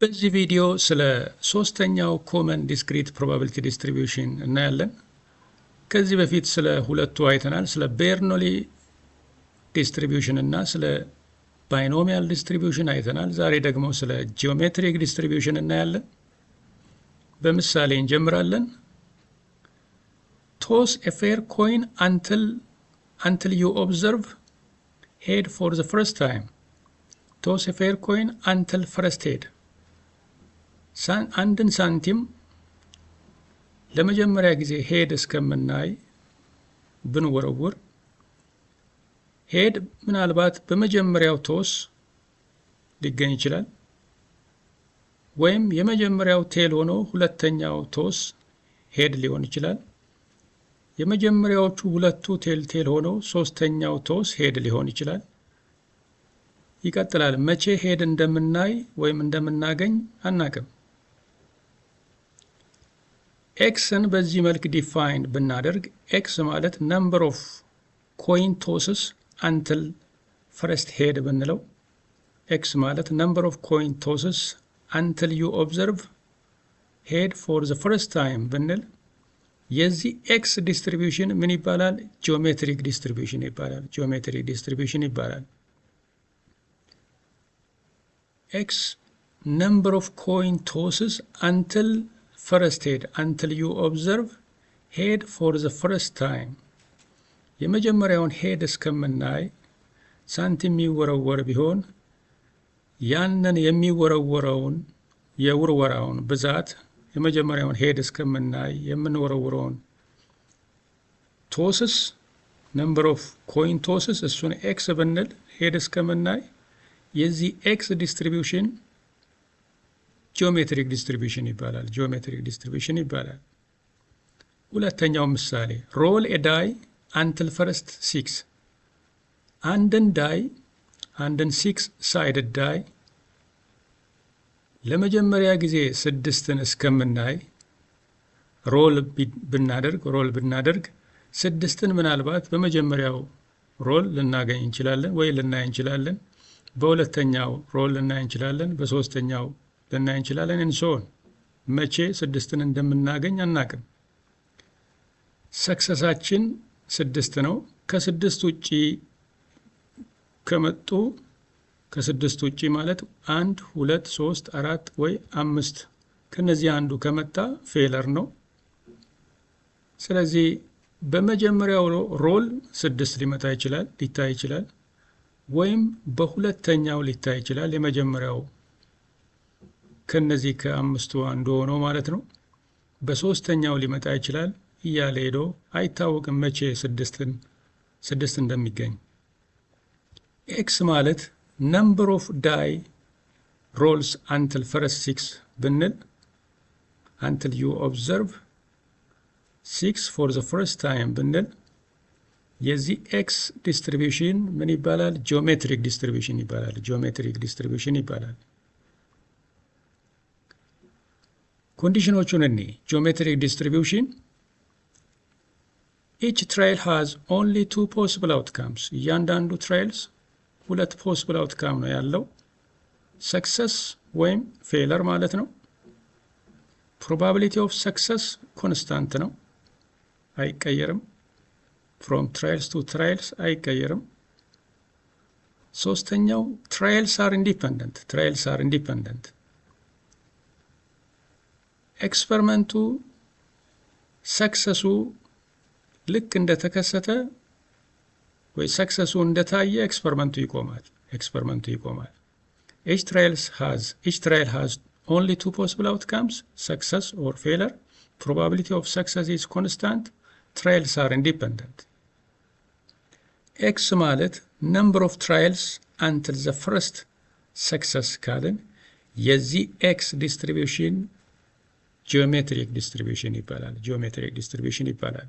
በዚህ ቪዲዮ ስለ ሶስተኛው ኮመን ዲስክሪት ፕሮባቢሊቲ ዲስትሪቢዩሽን እናያለን። ከዚህ በፊት ስለ ሁለቱ አይተናል። ስለ ቤርኖሊ ዲስትሪቢዩሽን እና ስለ ባይኖሚያል ዲስትሪቢዩሽን አይተናል። ዛሬ ደግሞ ስለ ጂኦሜትሪክ ዲስትሪቢዩሽን እናያለን። በምሳሌ እንጀምራለን። toss a fair coin until you observe head for the first time. toss a fair coin until first head. አንድን ሳንቲም ለመጀመሪያ ጊዜ ሄድ እስከምናይ ብንወረውር ሄድ ምናልባት በመጀመሪያው ቶስ ሊገኝ ይችላል፣ ወይም የመጀመሪያው ቴል ሆኖ ሁለተኛው ቶስ ሄድ ሊሆን ይችላል። የመጀመሪያዎቹ ሁለቱ ቴል ሆኖ ሶስተኛው ቶስ ሄድ ሊሆን ይችላል። ይቀጥላል። መቼ ሄድ እንደምናይ ወይም እንደምናገኝ አናቅም። ኤክስን በዚህ መልክ ዲፋይን ብናደርግ ኤክስ ማለት ነምበር ኦፍ ኮይን ቶስስ አንትል ፈርስት ሄድ ብንለው፣ ኤክስ ማለት ነምበር ኦፍ ኮይን ቶስስ አንትል ዩ ኦብዘርቭ ሄድ ፎር ዘ ፈርስት ታይም ብንል የዚህ ኤክስ ዲስትሪቢዩሽን ምን ይባላል? ጂኦሜትሪክ ዲስትሪቢዩሽን ይባላል። ጂኦሜትሪክ ዲስትሪቢዩሽን ይባላል። ኤክስ ነምበር ኦፍ ኮይን ቶስስ አንትል ፈርስት ሄድ until you observe head for the first time. የመጀመሪያውን ሄድ እስከምናይ ሳንቲም የሚወረወር ቢሆን ያንን የሚወረወረውን የውርወራውን ብዛት የመጀመሪያውን ሄድ እስከምናይ የምንወረውረውን ቶስስ ነምበር ኦፍ ኮይን ቶስስ እሱን ኤክስ ብንል ሄድ እስከምናይ የዚህ ኤክስ ዲስትሪቢዩሽን ጂኦሜትሪክ ዲስትሪቢዩሽን ይባላል። ጂኦሜትሪክ ዲስትሪቢዩሽን ይባላል። ሁለተኛው ምሳሌ ሮል ኤ ዳይ አንትል ፈርስት ሲክስ። አንድን ሲክስ ሳይድድ ዳይ ለመጀመሪያ ጊዜ ስድስትን እስከምናይ ሮል ብናደርግ ስድስትን ምናልባት በመጀመሪያው ሮል ልናገኝ እንችላለን ወይ ልናይ እንችላለን። በሁለተኛው ሮል ልናይ እንችላለን። በሶስተኛው ልናይ እንችላለን። እንሶን መቼ ስድስትን እንደምናገኝ አናቅም። ሰክሰሳችን ስድስት ነው። ከስድስት ውጪ ከመጡ ከስድስት ውጪ ማለት 1 2 3 4 ወይ 5 ከነዚህ አንዱ ከመጣ ፌለር ነው። ስለዚህ በመጀመሪያው ሮል ስድስት ሊመጣ ይችላል ሊታይ ይችላል፣ ወይም በሁለተኛው ሊታይ ይችላል። የመጀመሪያው ከነዚህ ከአምስቱ አንዱ ሆኖ ማለት ነው። በሶስተኛው ሊመጣ ይችላል እያለ ሄዶ አይታወቅም መቼ ስድስት እንደሚገኝ። ኤክስ ማለት ነምበር ኦፍ ዳይ ሮልስ አንትል ፈርስት ሲክስ ብንል አንትል ዩ ኦብዘርቭ ሲክስ ፎር ዘ ፈርስት ታይም ብንል የዚህ ኤክስ ዲስትሪቢዩሽን ምን ይባላል? ጂኦሜትሪክ ዲስትሪቢዩሽን ይባላል። ጂኦሜትሪክ ዲስትሪቢዩሽን ይባላል። ኮንዲሽኖቹን እኔ ጂኦሜትሪክ ዲስትሪቢዩሽን each trial has only two possible outcomes. እያንዳንዱ ትራይልስ ሁለት ፖስብል አውትካም ነው ያለው፣ ሰክሰስ ወይም ፌለር ማለት ነው። ፕሮባቢሊቲ ኦፍ ሰክሰስ ኮንስታንት ነው፣ አይቀየርም። ፍሮም ትራይልስ ቱ ትራይልስ አይቀየርም። ሶስተኛው ትራይልስ አር ኢንዲፐንደንት። ኤክስፐሪመንቱ ሰክሰሱ ልክ እንደተከሰተ ወይ ሰክሰሱ እንደታየ ኤክስፐሪመንቱ ይቆማል። each trial has only two possible outcomes, success or failure. Probability of success is constant. Trials are independent. X ማለት number of trials until the first success ካልን የዚህ X distribution ጂኦሜትሪክ ዲስትሪቢዩሽን ይባላል።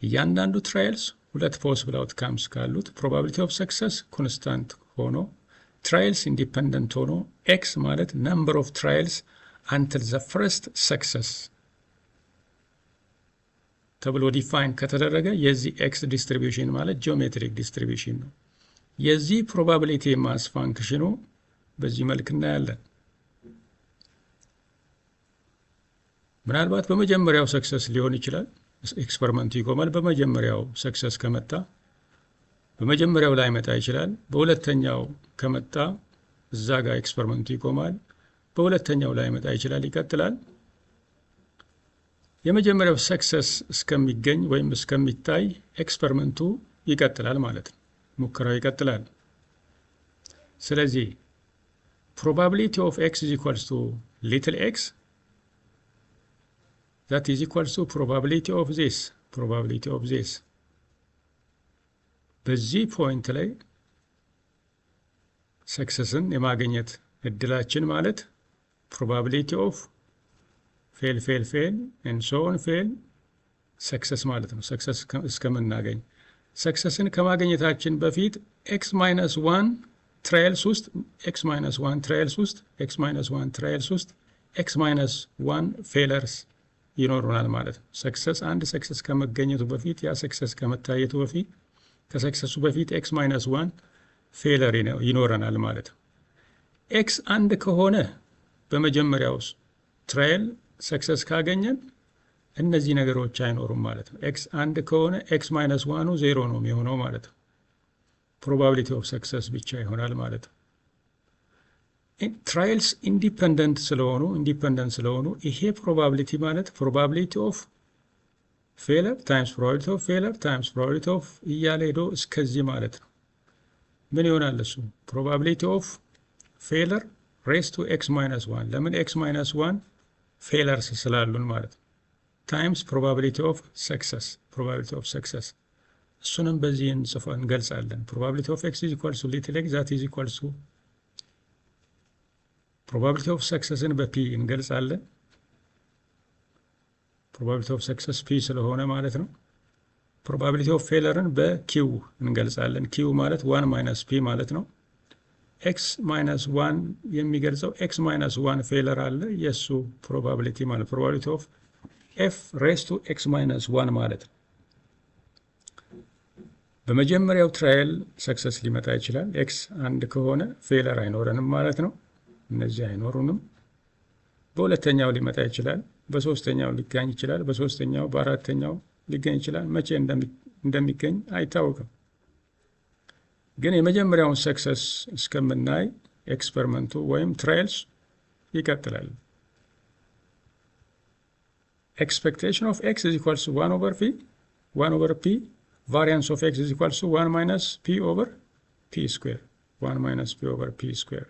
እያንዳንዱ ትራይልስ ሁለት ፖስብል አውትካምስ ካሉት ፕሮባቢሊቲ ኦፍ ሰክሰስ ኮንስታንት ሆኖ ትራይልስ ኢንዲፐንደንት ሆኖ ኤክስ ማለት ነምበር ኦፍ ትራይልስ አንትል ዘ ፈርስት ሰክሰስ ተብሎ ዲፋይን ከተደረገ የዚህ ኤክስ ዲስትሪቢዩሽን ማለት ጂኦሜትሪክ ዲስትሪቢዩሽን ነው። የዚህ ፕሮባቢሊቲ ማስ ፋንክሽኑ በዚህ መልክ እናያለን። ምናልባት በመጀመሪያው ሰክሰስ ሊሆን ይችላል። ኤክስፐሪመንቱ ይቆማል። በመጀመሪያው ሰክሰስ ከመጣ በመጀመሪያው ላይ መጣ ይችላል። በሁለተኛው ከመጣ እዛ ጋር ኤክስፐሪመንቱ ይቆማል። በሁለተኛው ላይ መጣ ይችላል፣ ይቀጥላል። የመጀመሪያው ሰክሰስ እስከሚገኝ ወይም እስከሚታይ ኤክስፐሪመንቱ ይቀጥላል ማለት ነው። ሙከራው ይቀጥላል። ስለዚህ probability of x is equals to little x, that is equals to probability of this. በዚህ ፖይንት ላይ ሰክሰስን የማግኘት እድላችን ማለት probability of fail and so on fail ሰክሰስ ማለት ነው። ሰክሰስ እስከምናገኝ ሰክሰስን ከማግኘታችን በፊት x-1 ትራያልስ ውስጥ x-1 ፌለርስ ይኖሩናል ማለት ነው። ሰክሰስ አንድ ሰክሰስ ከመገኘቱ በፊት ያ ሰክሰስ ከመታየቱ በፊት ከሰክሰሱ በፊት x-1 ፌለር ይኖረናል ማለት ነው። ኤክስ አንድ ከሆነ በመጀመሪያው ትራያል ሰክሰስ ካገኘን እነዚህ ነገሮች አይኖሩም ማለት ነው። ኤክስ አንድ ከሆነ x-1 ዜሮ ነው የሚሆነው ማለት ነው። ፕሮባቢሊቲ ኦፍ ሰክሰስ ብቻ ይሆናል ማለት ነው። ትራያልስ ኢንዲፐንደንት ስለሆኑ ይሄ ፕሮባቢሊቲ ማለት ፕሮባቢሊቲ ኦፍ ፌለር ታይምስ ፕሮባቢሊቲ ኦፍ ፌለር ታይምስ ፕሮባቢሊቲ ኦፍ እያለ ሄዶ እስከዚህ ማለት ነው። ምን ይሆናል እሱ? ፕሮባቢሊቲ ኦፍ ፌለር ሬስ ቱ x-1 ለምን x-1 ፌለርስ ስላሉን ማለት ነው። ታይምስ ፕሮባቢሊቲ ኦፍ ሰክሰስ እሱንም በዚህ እንገልጻለን። ፕሮባቢሊቲ ኦፍ x is equals to little x that is equals to ፕሮባቢሊቲ ኦፍ ሰክሰስን በፒ እንገልጻለን። ፕሮባቢሊቲ ኦፍ ሰክሰስ ፒ ስለሆነ ማለት ነው። ፕሮባቢሊቲ ኦፍ ፌለርን በኪው እንገልጻለን። ኪው ማለት 1 ማይነስ ፒ ማለት ነው። x-1 የሚገልጸው x-1 ፌለር አለ የሱ ፕሮባቢሊቲ ማለት ፕሮባቢሊቲ ኦፍ f ሬስ ቱ x-1 ማለት ነው። በመጀመሪያው ትራያል ሰክሰስ ሊመጣ ይችላል። ኤክስ አንድ ከሆነ ፌለር አይኖረንም ማለት ነው። እነዚህ አይኖሩንም። በሁለተኛው ሊመጣ ይችላል። በሶስተኛው ሊገኝ ይችላል። በሶስተኛው በአራተኛው ሊገኝ ይችላል። መቼ እንደሚገኝ አይታወቅም። ግን የመጀመሪያውን ሰክሰስ እስከምናይ ኤክስፐሪመንቱ ወይም ትራያልስ ይቀጥላል። expectation of x is equals to 1 over p variance of x is equals to 1 minus p over p square 1 minus p over p square